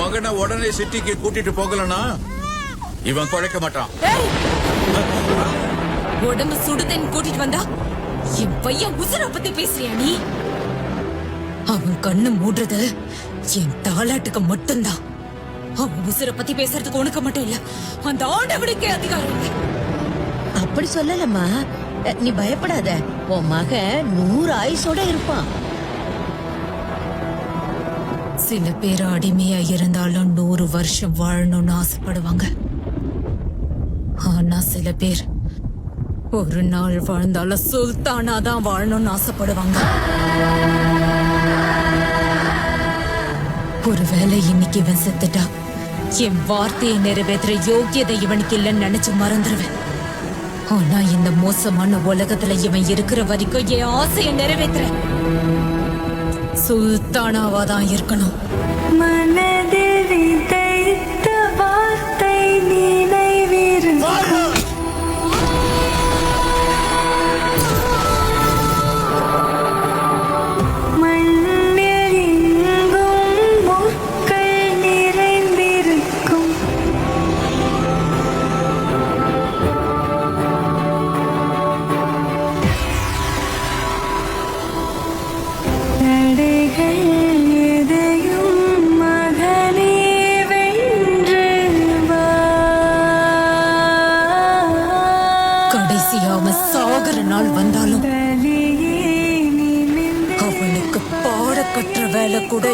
மகனை உடனே சிட்டிக்கு கூட்டிட்டு போகலனா இவன் குழைக்க மாட்டான். உடம்பு சுடுதேன்னு கூட்டிட்டு வந்தா என் பையன் உசுர பத்தி பேசுறியா நீ? அவன் கண்ணு மூடுறது என் தாலாட்டுக்கு மட்டும்தான். அவன் உசுர பத்தி பேசுறதுக்கு உனக்கு மட்டும் இல்ல, அந்த ஆண்டவனுக்கே அதிகாரம் இல்லை. அப்படி சொல்லலம்மா, நீ பயப்படாத. உன் மகன் 100 ஆயுசோட இருப்பான். சில பேர் அடிமையா இருந்தாலும் 100 வருஷம் வாழணும்னு ஆசைப்படுவாங்க. ஆனா சில பேர் ஒரு நாள் வாழ்ந்தாலும் சுல்தானா தான் வாழணும்னு ஆசைப்படுவாங்க. ஒருவேளை இன்னைக்கு இவன் செத்துட்டா என் வார்த்தையை நிறைவேற்ற யோகியதை இவனுக்கு இல்லைன்னு நினைச்சு மறந்துடுவேன். ஆனா இந்த மோசமான உலகத்துல இவன் இருக்கிற வரைக்கும் என் ஆசையை நிறைவேற்றுறேன். சுல்தானாவாதான் இருக்கணும். மனதில் விதைத்த வார்த்தை நினைவிருக்கும். மண்ணில் எங்கும் முற்கள் நிறைந்திருக்கும். தடைகள் எதையும் மகனே வென்று வா. கடைசியா அவன் சாகர நாள் வந்தாலும் தலையே நிமிர்ந்து அவனுக்கு பாட கட்டுற வேலை கூட